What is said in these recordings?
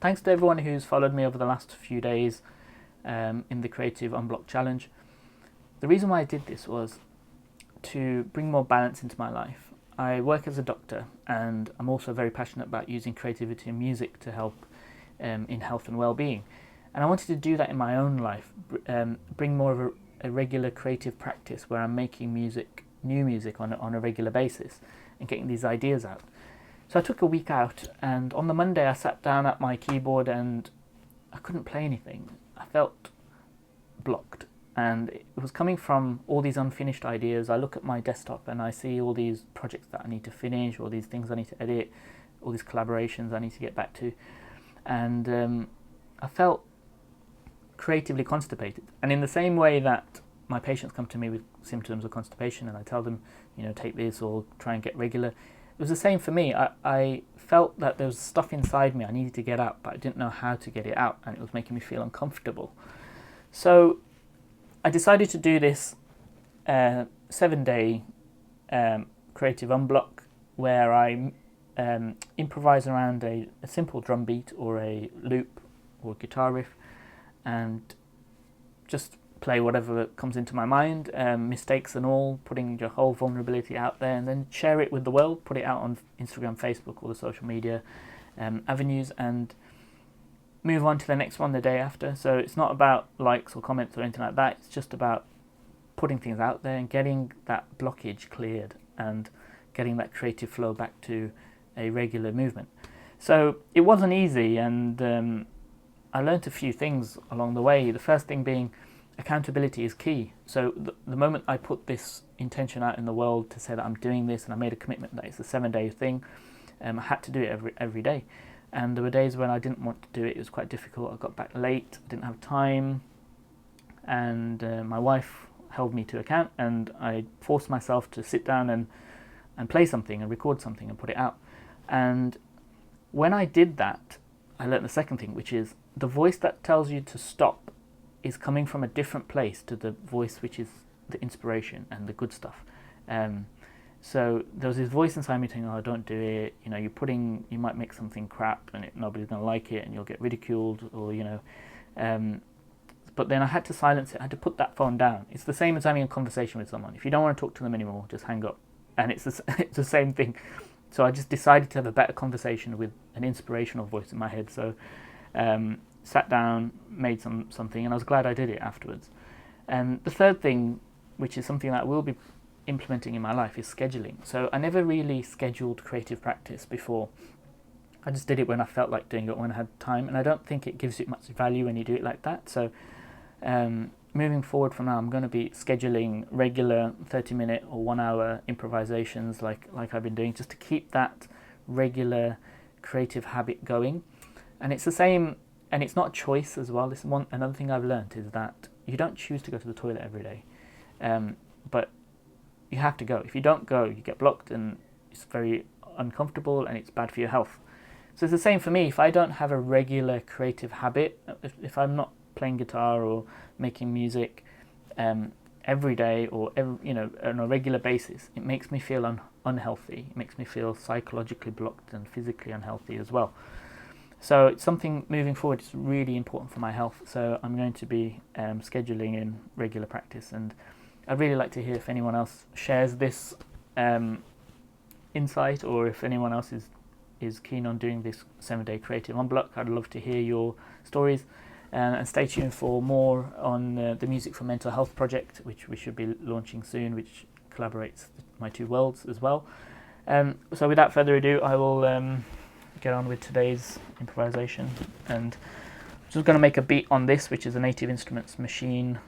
Thanks to everyone who's followed me over the last few days in the Creative Unblock Challenge. The reason why I did this was to bring more balance into my life. I work as a doctor, and I'm also very passionate about using creativity and music to help in health and well-being. And I wanted to do that in my own life, bring more of a regular creative practice where I'm making music, new music on a regular basis and getting these ideas out. So I took a week out, and on the Monday I sat down at my keyboard and I couldn't play anything. I felt blocked, and it was coming from all these unfinished ideas. I look at my desktop and I see all these projects that I need to finish, all these things I need to edit, all these collaborations I need to get back to, and I felt creatively constipated. And in the same way that my patients come to me with symptoms of constipation and I tell them, take this or try and get regular, it was the same for me. I felt that there was stuff inside me I needed to get out, but I didn't know how to get it out, and it was making me feel uncomfortable. So I decided to do this 7-day creative unblock where I improvise around a simple drum beat or a loop or guitar riff and just play whatever comes into my mind, mistakes and all, putting your whole vulnerability out there, and then share it with the world, put it out on Instagram, Facebook, all the social media avenues, and move on to the next one the day after. So it's not about likes or comments or anything like that. It's just about putting things out there and getting that blockage cleared and getting that creative flow back to a regular movement. So it wasn't easy, and I learned a few things along the way. The first thing being accountability is key. So the moment I put this intention out in the world to say that I'm doing this, and I made a commitment that it's a 7-day thing, I had to do it every day. And there were days when I didn't want to do it. It was quite difficult. I got back late, I didn't have time, and my wife held me to account, and I forced myself to sit down and play something and record something and put it out. And when I did that, I learned the second thing, which is the voice that tells you to stop is coming from a different place to the voice which is the inspiration and the good stuff. So there was this voice inside me saying, "Oh, don't do it. You might make something crap, and nobody's going to like it, and you'll get ridiculed." Or but then I had to silence it. I had to put that phone down. It's the same as having a conversation with someone. If you don't want to talk to them anymore, just hang up. And it's the same thing. So I just decided to have a better conversation with an inspirational voice in my head. So sat down, made something, and I was glad I did it afterwards. And the third thing, which is something that I will be implementing in my life, is scheduling. So I never really scheduled creative practice before. I just did it when I felt like doing it, when I had time, and I don't think it gives you much value when you do it like that. So moving forward from now, I'm going to be scheduling regular 30-minute or 1-hour improvisations like I've been doing, just to keep that regular creative habit going. And it's the same, and it's not a choice as well. Another thing I've learned is that you don't choose to go to the toilet every day, but you have to go. If you don't go, you get blocked, and it's very uncomfortable, and it's bad for your health. So it's the same for me. If I don't have a regular creative habit, if I'm not playing guitar or making music every day or on a regular basis, it makes me feel unhealthy. It makes me feel psychologically blocked and physically unhealthy as well. So it's something moving forward is really important for my health. So I'm going to be scheduling in regular practice, and I'd really like to hear if anyone else shares this insight, or if anyone else is keen on doing this 7-day creative unblock. I'd love to hear your stories, and stay tuned for more on the Music for Mental Health project, which we should be launching soon, which collaborates my two worlds as well. So without further ado, I will get on with today's improvisation, and I'm just going to make a beat on this, which is a Native Instruments machine,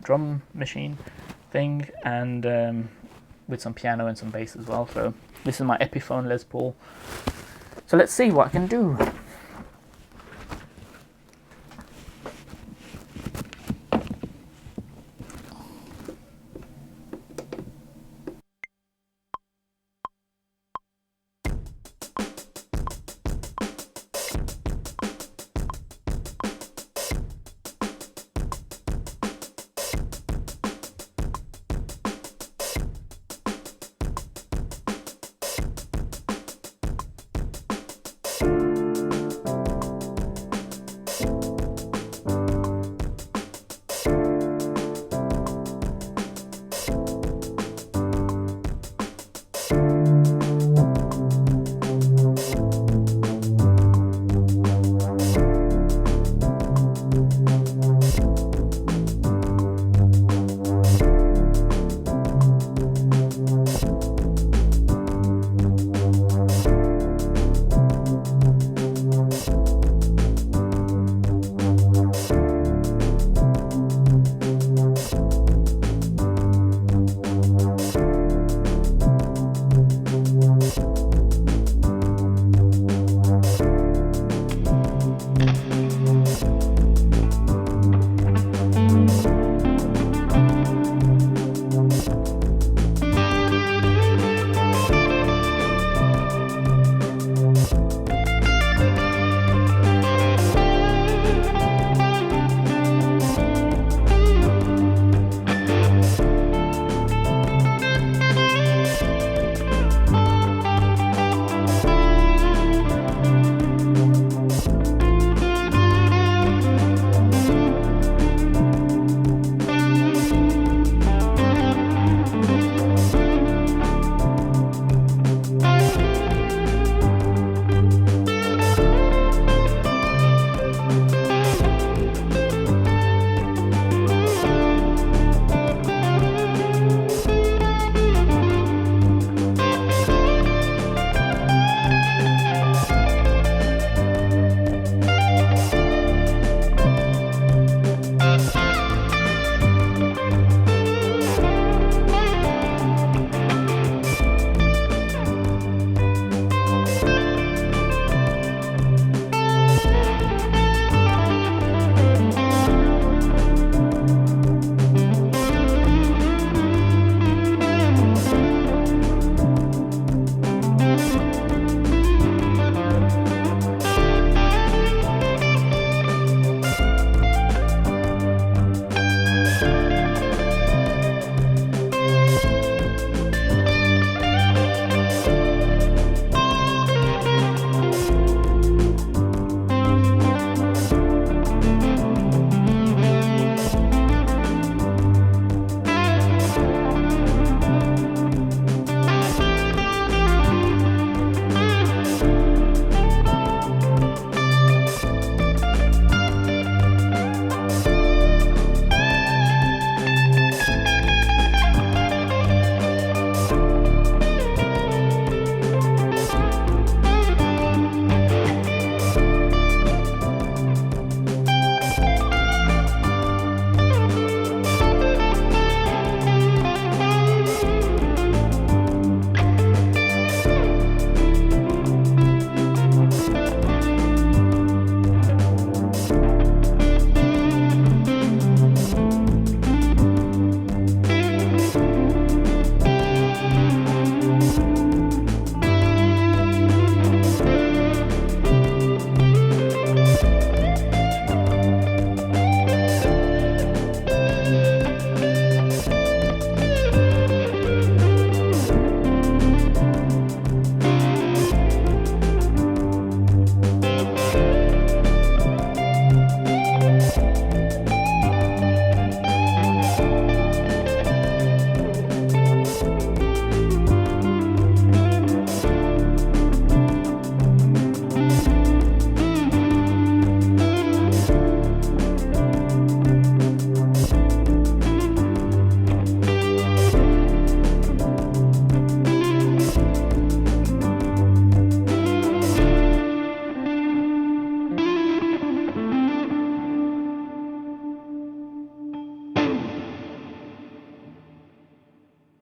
drum machine thing, and with some piano and some bass as well. So this is my Epiphone Les Paul. So let's see what I can do.